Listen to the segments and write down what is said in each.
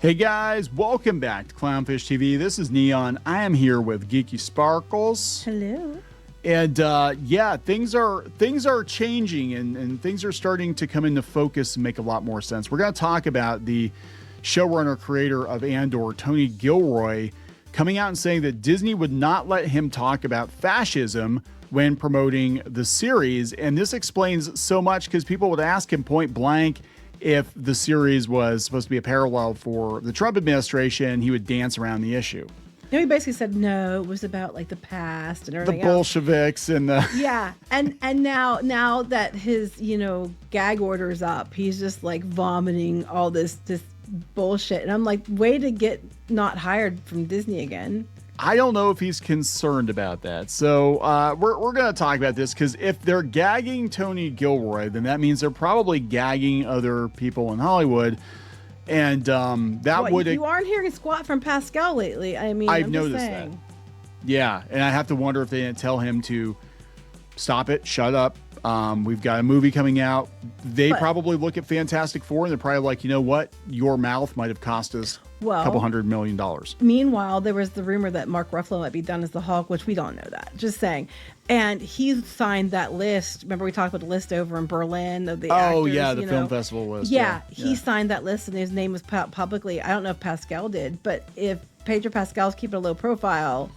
Hey guys, welcome back to Clownfish TV. This is Kneon. I am here with Geeky Sparkles. Hello. And yeah, things are changing and things are starting to come into focus and make a lot more sense. We're going to talk about the showrunner creator of Andor, Tony Gilroy, coming out and saying that Disney would not let him talk about fascism when promoting the series. And this explains so much because people would ask him point blank if the series was supposed to be a parallel for the Trump administration. He would dance around the issue. No, he basically said no. It was about like the past and everything. The Bolsheviks and the yeah, and now that his gag order's up, he's just like vomiting all this bullshit, and I'm like, way to get not hired from Disney again. I don't know if he's concerned about that. So we're going to talk about this because if they're gagging Tony Gilroy, then that means they're probably gagging other people in Hollywood. And You aren't hearing squat from Pascal lately. I mean, I've noticed that. Yeah, and I have to wonder if they didn't tell him to stop it, shut up. We've got a movie coming out. They probably look at Fantastic Four and they're probably like, you know what? Your mouth might have cost us a couple $100 million. Meanwhile, there was the rumor that Mark Ruffalo might be done as the Hulk, which we don't know that. Just saying. And he signed that list. Remember we talked about the list over in Berlin of the actors? Oh, yeah, the film festival list. Yeah, he signed that list and his name was put out publicly. I don't know if Pascal did, but if Pedro Pascal's keeping a low profile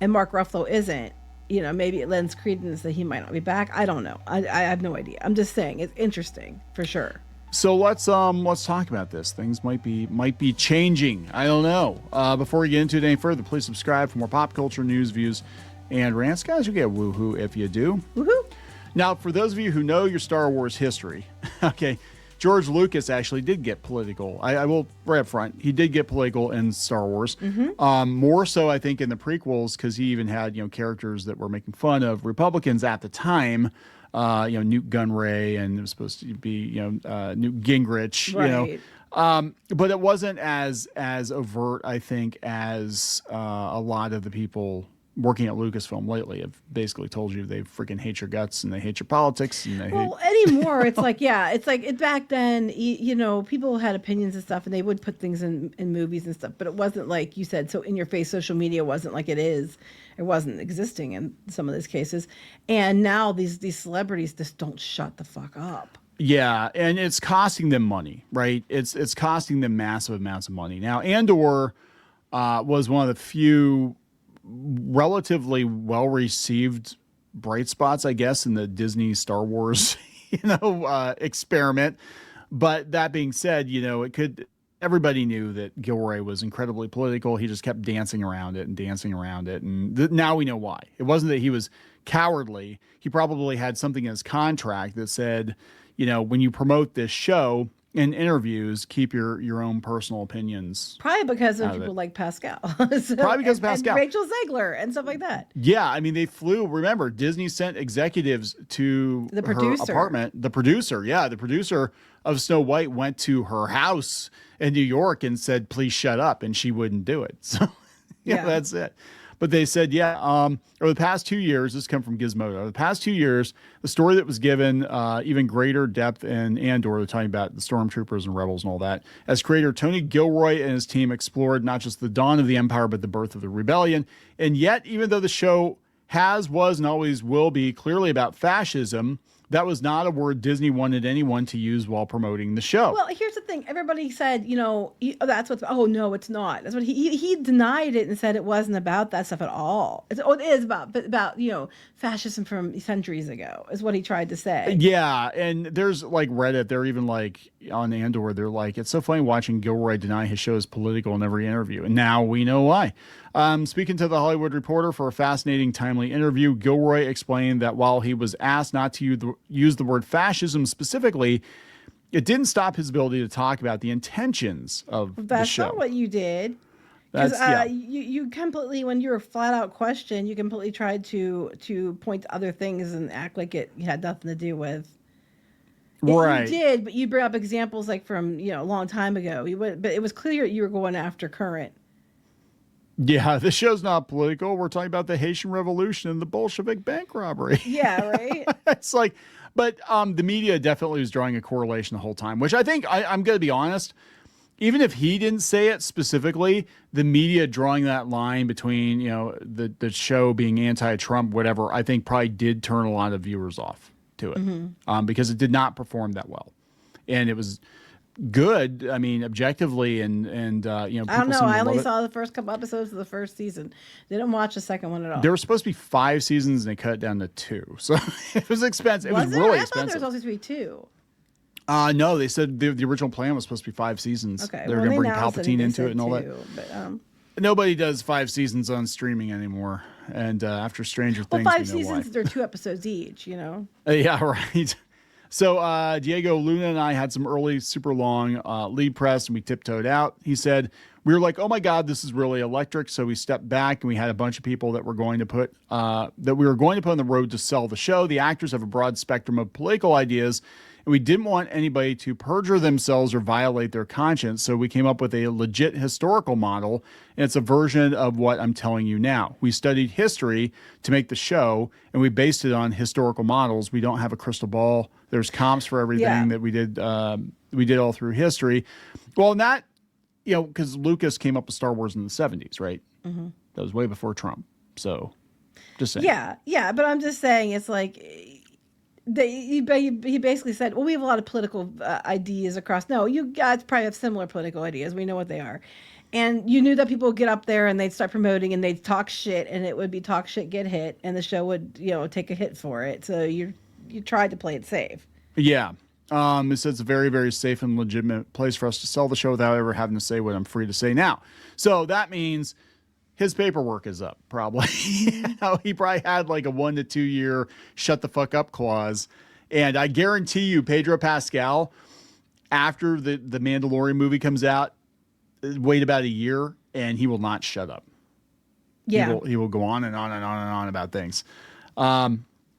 and Mark Ruffalo isn't, maybe it lends credence that he might not be back. I don't know. I have no idea. I'm just saying it's interesting for sure. So let's talk about this. Things might be changing. I don't know. Before we get into it any further, please subscribe for more pop culture news, views, and rants. Guys, you get woohoo if you do. Woohoo! Now, for those of you who know your Star Wars history, okay, George Lucas actually did get political. I will right up front. He did get political in Star Wars. Mm-hmm. More so, I think, in the prequels because he even had characters that were making fun of Republicans at the time. Newt Gunray, and it was supposed to be Newt Gingrich. Right. But it wasn't as overt, I think, as a lot of the people working at Lucasfilm lately have basically told you they freaking hate your guts and they hate your politics. And they anymore it's like, yeah, it's like back then, people had opinions and stuff and they would put things in movies and stuff, but it wasn't like you said, so in your face social media wasn't like it is. It wasn't existing in some of these cases. And now these celebrities just don't shut the fuck up. Yeah, and it's costing them money, right? It's costing them massive amounts of money. Now, Andor was one of the few relatively well-received bright spots, I guess, in the Disney Star Wars, experiment. But that being said, everybody knew that Gilroy was incredibly political. He just kept dancing around it. And now we know why. It wasn't that he was cowardly. He probably had something in his contract that said, when you promote this show in interviews, keep your own personal opinions. Probably because of people like Pascal. Probably because of Pascal. And Rachel Zegler and stuff like that. Yeah, I mean, they flew. Remember, Disney sent executives to her apartment. The producer of Snow White went to her house in New York and said, please shut up. And she wouldn't do it. So, that's it. But they said, over the past 2 years, this come from Gizmodo. Over the past 2 years, the story that was given even greater depth in Andor, they're talking about the stormtroopers and rebels and all that, as creator Tony Gilroy and his team explored not just the dawn of the Empire, but the birth of the rebellion. And yet, even though the show was, and always will be clearly about fascism, that was not a word Disney wanted anyone to use while promoting the show. Well, here's the thing. Everybody said, that's what's, oh, no, it's not. That's what he denied it and said it wasn't about that stuff at all. It is about fascism from centuries ago is what he tried to say. Yeah. And there's like Reddit. They're even like on Andor. They're like, it's so funny watching Gilroy deny his show is political in every interview. And now we know why. Speaking to the Hollywood Reporter for a fascinating, timely interview, Gilroy explained that while he was asked not to use the word fascism specifically, it didn't stop his ability to talk about the intentions of the show. That's not what you did. Because you completely, when you were flat out questioned, you completely tried to point to other things and act like it had nothing to do with. Right. You did, but you bring up examples like from a long time ago. But it was clear you were going after current. Yeah, the show's not political. We're talking about the Haitian Revolution and the Bolshevik bank robbery. Yeah, right. It's like, but the media definitely was drawing a correlation the whole time, which I think I'm going to be honest. even if he didn't say it specifically, the media drawing that line between, the show being anti-Trump, whatever, I think probably did turn a lot of viewers off to it, because it did not perform that well. And it was good, I mean, objectively, and people I don't know. seem to I only love it. saw the first couple episodes of the first season. Didn't watch the second one at all. There were supposed to be 5 seasons, and they cut it down to 2. So it was expensive. It was really I expensive. thought there was supposed to be 2. No, they said the original plan was supposed to be 5 seasons. Okay, They were going to bring Palpatine into it and all that. But, Nobody does 5 seasons on streaming anymore. And after Stranger Things, 5 we know seasons, why. they're 2 episodes each, Yeah, right. So Diego Luna and I had some early, super long lead press, and we tiptoed out. He said, we were like, oh my God, this is really electric. So we stepped back, and we had a bunch of people that we were going to put on the road to sell the show. The actors have a broad spectrum of political ideas, and we didn't want anybody to perjure themselves or violate their conscience. So we came up with a legit historical model, and it's a version of what I'm telling you now. We studied history to make the show, and we based it on historical models. We don't have a crystal ball. There's comps for everything that we did. We did all through history. Well, and that, because Lucas came up with Star Wars in the 70s, right? Mm-hmm. That was way before Trump. So just saying. Yeah. But I'm just saying, it's like, he basically said, well, we have a lot of political ideas across. No, you guys probably have similar political ideas. We know what they are. And you knew that people would get up there and they'd start promoting and they'd talk shit, and it would be talk shit, get hit, and the show would, take a hit for it. So you tried to play it safe. Yeah. It says it's a very, very safe and legitimate place for us to sell the show without ever having to say what I'm free to say now. So that means his paperwork is up, probably. He probably had like a 1 to 2 year shut the fuck up clause. And I guarantee you, Pedro Pascal, after the Mandalorian movie comes out, wait about a year and he will not shut up. Yeah. He will go on and on and on and on about things.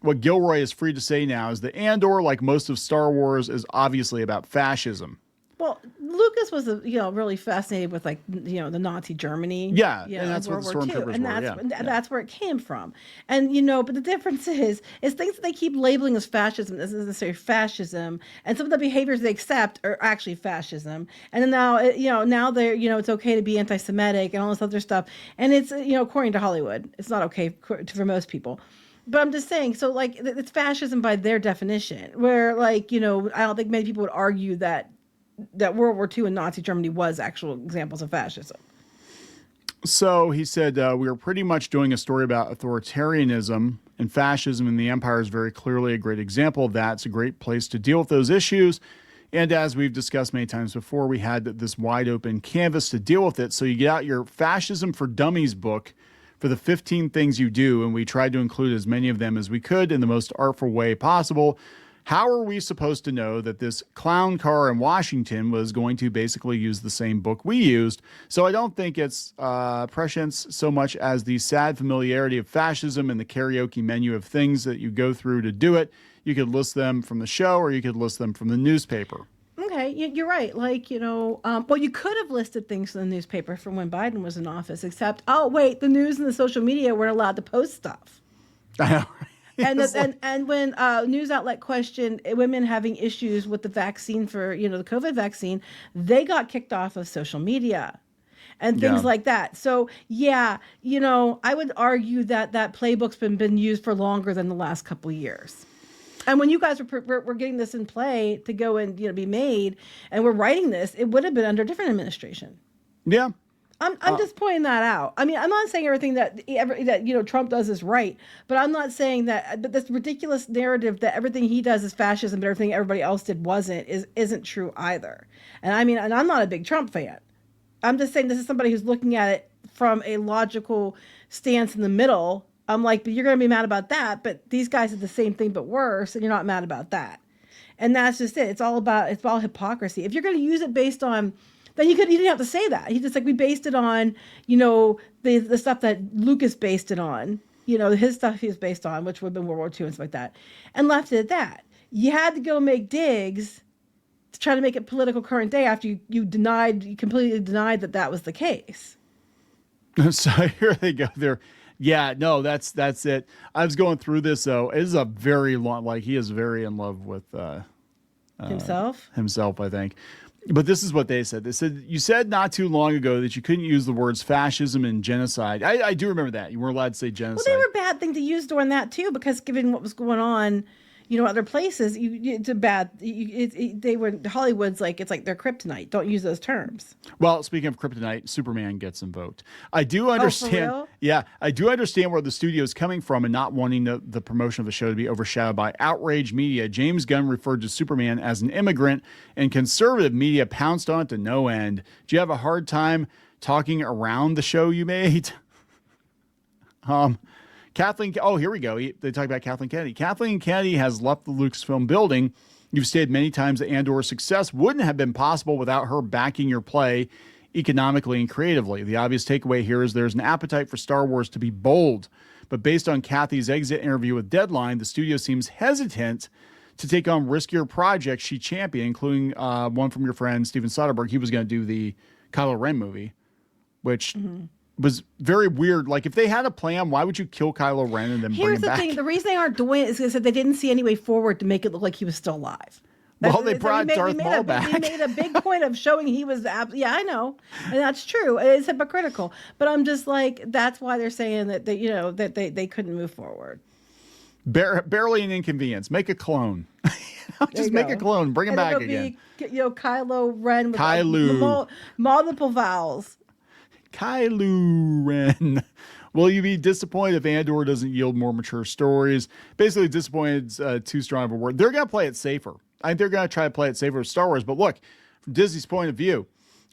What Gilroy is free to say now is that Andor, like most of Star Wars, is obviously about fascism. Well, Lucas was, really fascinated with, like, the Nazi Germany. Yeah, and that's what the Stormtroopers were. And that's where it came from. And, but the difference is things that they keep labeling as fascism, this isn't necessarily fascism, and some of the behaviors they accept are actually fascism. And then now they're, it's okay to be anti-Semitic and all this other stuff. And it's, according to Hollywood, it's not okay for most people. But I'm just saying, so, like, it's fascism by their definition, where, like, I don't think many people would argue that World War II and Nazi Germany was actual examples of fascism. So he said, we are pretty much doing a story about authoritarianism and fascism, and the empire is very clearly a great example of that. It's a great place to deal with those issues. And as we've discussed many times before, we had this wide open canvas to deal with it. So you get out your Fascism for Dummies book for the 15 things you do, and we tried to include as many of them as we could in the most artful way possible. How are we supposed to know that this clown car in Washington was going to basically use the same book we used? So I don't think it's prescience so much as the sad familiarity of fascism and the karaoke menu of things that you go through to do it. You could list them from the show, or you could list them from the newspaper. Okay, you're right. Like, well, you could have listed things in the newspaper from when Biden was in office, except, oh, wait, the news and the social media weren't allowed to post stuff. I know. And when news outlet questioned women having issues with the vaccine for, the COVID vaccine, they got kicked off of social media and things like that. So, I would argue that playbook's been used for longer than the last couple of years. And when you guys were getting this in play to go and be made, and we're writing this, it would have been under a different administration. Yeah. I'm just pointing that out. I mean, I'm not saying everything that Trump does is right, but I'm not saying that this ridiculous narrative that everything he does is fascism, but everything everybody else did isn't true either. And I mean, and I'm not a big Trump fan. I'm just saying this is somebody who's looking at it from a logical stance in the middle. I'm like, but you're going to be mad about that, but these guys did the same thing but worse, and you're not mad about that. And that's just it. It's all hypocrisy. If you're going to use it based on, then you didn't have to say that. He just we based it on, the stuff that Lucas based it on, his stuff he was based on, which would have been World War II and stuff like that, and left it at that. You had to go make digs to try to make it political current day after you completely denied that was the case. So here they go. Yeah, no, that's it. I was going through this though. It is a very long, he is very in love with Himself, I think. But this is what they said. They said, you said not too long ago that you couldn't use the words fascism and genocide. I do remember that. You weren't allowed to say genocide. Well, they were a bad thing to use during that, too, because given what was going on, other places, it's a bad, they were, Hollywood's like, it's like their kryptonite. Don't use those terms. Well, speaking of kryptonite, Superman gets invoked. I do understand. Oh, for real? Yeah, I do understand where the studio is coming from and not wanting the promotion of the show to be overshadowed by outraged media. James Gunn referred to Superman as an immigrant, and conservative media pounced on it to no end. Do you have a hard time talking around the show you made? Kathleen, oh, here we go. They talk about Kathleen Kennedy. Kathleen Kennedy has left the Lucasfilm building. You've stated many times that Andor's success wouldn't have been possible without her backing your play economically and creatively. The obvious takeaway here is there's an appetite for Star Wars to be bold. But based on Kathy's exit interview with Deadline, the studio seems hesitant to take on riskier projects she championed, including one from your friend Steven Soderbergh. He was going to do the Kylo Ren movie, which... was very weird. Like, if they had a plan, why would you kill Kylo Ren and then bring him back? Here's the thing. The reason they aren't doing it is because they didn't see any way forward to make it look like he was still alive. Well, they brought Darth Maul back. They made a big point of showing he was... Yeah, I know. And that's true. It's hypocritical. But I'm just like, that's why they're saying that they couldn't move forward. Barely an inconvenience. Make a clone. Just make a clone. Bring him back again. Kylo Ren with multiple vowels. Kylo Ren. Will you be disappointed if Andor doesn't yield more mature stories? Basically, disappointed is too strong of a word. They're going to play it safer. I think they're going to try to play it safer with Star Wars. But look, from Disney's point of view,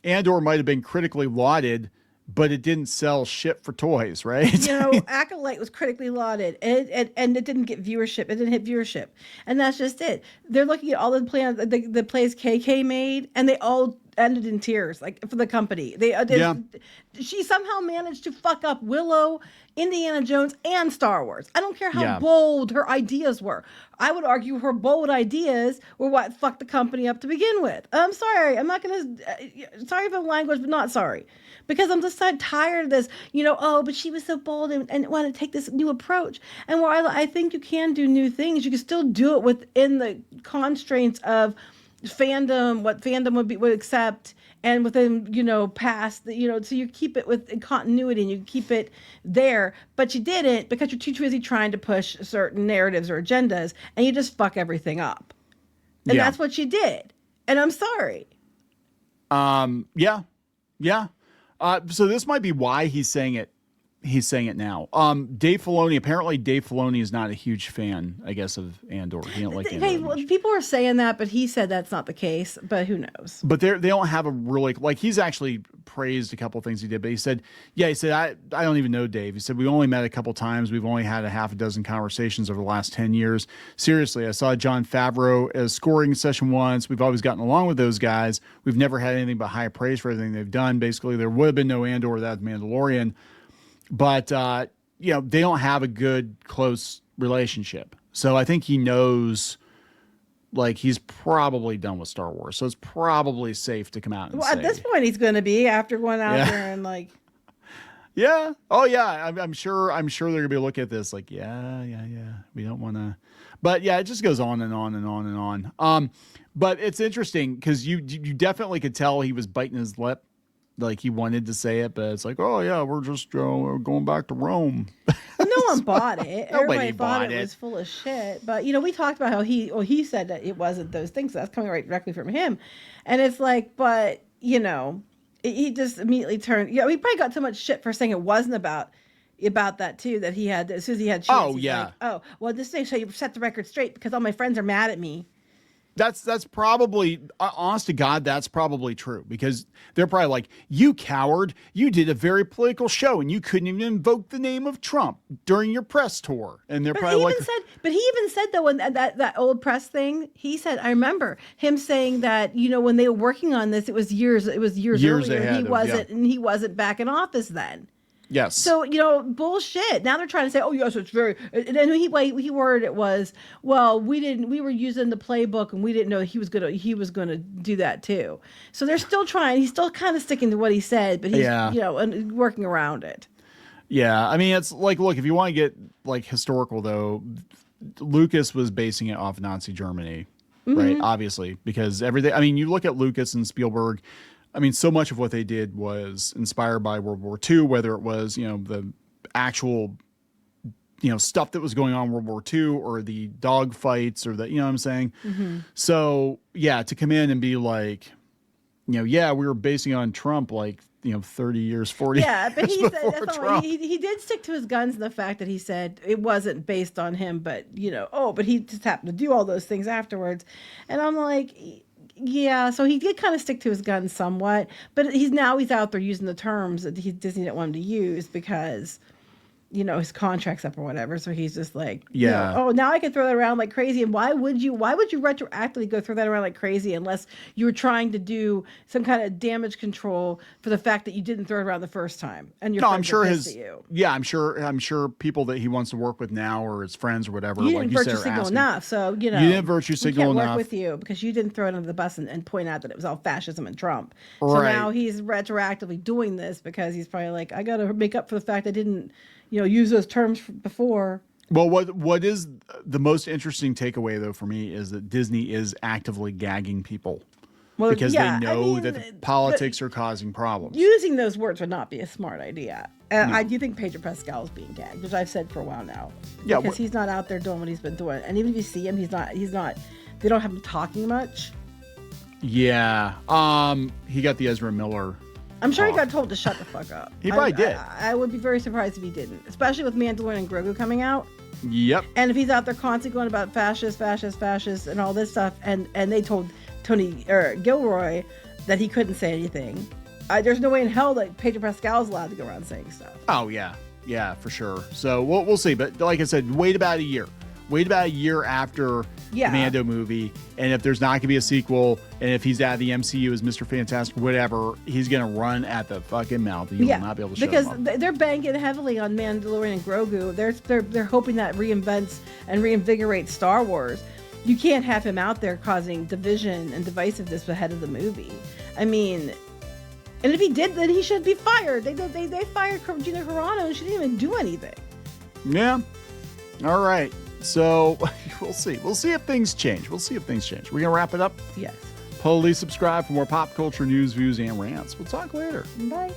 Andor might have been critically lauded, but it didn't sell shit for toys, right? Acolyte was critically lauded, and it didn't get viewership. It didn't hit viewership. And that's just it. They're looking at all the plans, the plays KK made, and they all ended in tears, like, for the company. She somehow managed to fuck up Willow, Indiana Jones, and Star Wars. I don't care how bold her ideas were. I would argue her bold ideas were what fucked the company up to begin with. I'm sorry. I'm not going to... sorry for the language, but not sorry. Because I'm just so tired of this, but she was so bold and wanted to take this new approach. And where I think you can do new things, you can still do it within the constraints of fandom, what fandom would accept, and within past so you keep it with continuity and you keep it there. But you didn't, because you're too busy trying to push certain narratives or agendas, and you just fuck everything up. And that's what you did. And I'm sorry. Yeah. So this might be why he's saying it. He's saying it now. Dave Filoni is not a huge fan, I guess, of Andor. He don't like Andor. People are saying that, but he said that's not the case. But who knows? But they don't have a really, like, he's actually praised a couple of things he did. But he said, I don't even know Dave. He said, we only met a couple times. We've only had a half a dozen conversations over the last 10 years. Seriously, I saw Jon Favreau as scoring session once. We've always gotten along with those guys. We've never had anything but high praise for everything they've done. Basically, there would have been no Andor without Mandalorian. But, they don't have a good, close relationship. So I think he knows, like, he's probably done with Star Wars. So it's probably safe to come out and say. At this point, he's going to be, after going out there and, like. Yeah. Oh, yeah. I'm sure they're going to be looking at this like, yeah. We don't want to. But, yeah, it just goes on and on and on and on. But it's interesting because you definitely could tell he was biting his lip. Like, he wanted to say it, but it's like, oh, yeah, we're just going back to Rome. No one bought it. Nobody Everybody thought it was full of shit. But, we talked about how he said that it wasn't those things. So that's coming right directly from him. And it's like, but, he just immediately turned. He probably got so much shit for saying it wasn't about that, too, that he had, as soon as he had chance. Oh, yeah. Like, this thing, so you set the record straight because all my friends are mad at me. That's probably, honest to God, that's probably true, because they're probably like, you coward, you did a very political show and you couldn't even invoke the name of Trump during your press tour. And they're probably like, but he even said though, when that old press thing, he said, I remember him saying that, when they were working on this, it was years earlier. And he wasn't back in office then. Yes. So, bullshit. Now they're trying to say, oh, yes, it's very, and he worded it was, well, we were using the playbook and we didn't know he was going to do that too. So they're still trying, he's still kind of sticking to what he said, but he's, and working around it. Yeah. I mean, it's like, look, if you want to get like historical though, Lucas was basing it off Nazi Germany. right? Obviously, because everything, I mean, you look at Lucas and Spielberg, I mean, so much of what they did was inspired by World War II, whether it was, the actual, stuff that was going on in World War II or the dog fights or the, you know what I'm saying? So, yeah, to come in and be like, we were basing it on Trump, like, 30 years, 40 yeah, but years he before said that's Trump. he did stick to his guns in the fact that he said it wasn't based on him, but but he just happened to do all those things afterwards. And I'm like, yeah, so he did kind of stick to his guns somewhat, but he's out there using the terms that Disney didn't want him to use because his contract's up or whatever. So he's just like, oh, now I can throw that around like crazy. And why would you retroactively go throw that around like crazy unless you were trying to do some kind of damage control for the fact that you didn't throw it around the first time? And your friends are pissed at you. Yeah, I'm sure people that he wants to work with now or his friends or whatever. You didn't virtue signal enough. So, you didn't virtue signal enough. We can't work with you because you didn't throw it under the bus and point out that it was all fascism and Trump. So now he's retroactively doing this because he's probably like, I got to make up for the fact I didn't use those terms before. Well, what is the most interesting takeaway, though, for me is that Disney is actively gagging people because they know that politics are causing problems. Using those words would not be a smart idea. I do think Pedro Pascal is being gagged, which I've said for a while now. Yeah, because he's not out there doing what he's been doing. And even if you see him, he's not, they don't have him talking much. Yeah. He got the Ezra Miller. I'm sure he got told to shut the fuck up. He probably did. I would be very surprised if he didn't, especially with Mandalorian and Grogu coming out. Yep. And if he's out there constantly going about fascist, and all this stuff, and they told Gilroy that he couldn't say anything, there's no way in hell that Pedro Pascal is allowed to go around saying stuff. Oh yeah, for sure. So we'll see. But like I said, wait about a year. Wait about a year after the Mando movie, and if there's not going to be a sequel, and if he's at the MCU as Mr. Fantastic, whatever, he's going to run at the fucking mouth. You will not be able to shut him up. Because they're banking heavily on Mandalorian and Grogu. They're hoping that reinvents and reinvigorates Star Wars. You can't have him out there causing division and divisiveness ahead of the movie. I mean, and if he did, then he should be fired. They fired Gina Carano, and she didn't even do anything. Yeah. All right. So we'll see. We'll see if things change. We're going to wrap it up? Yes. Please subscribe for more pop culture news, views, and rants. We'll talk later. Bye.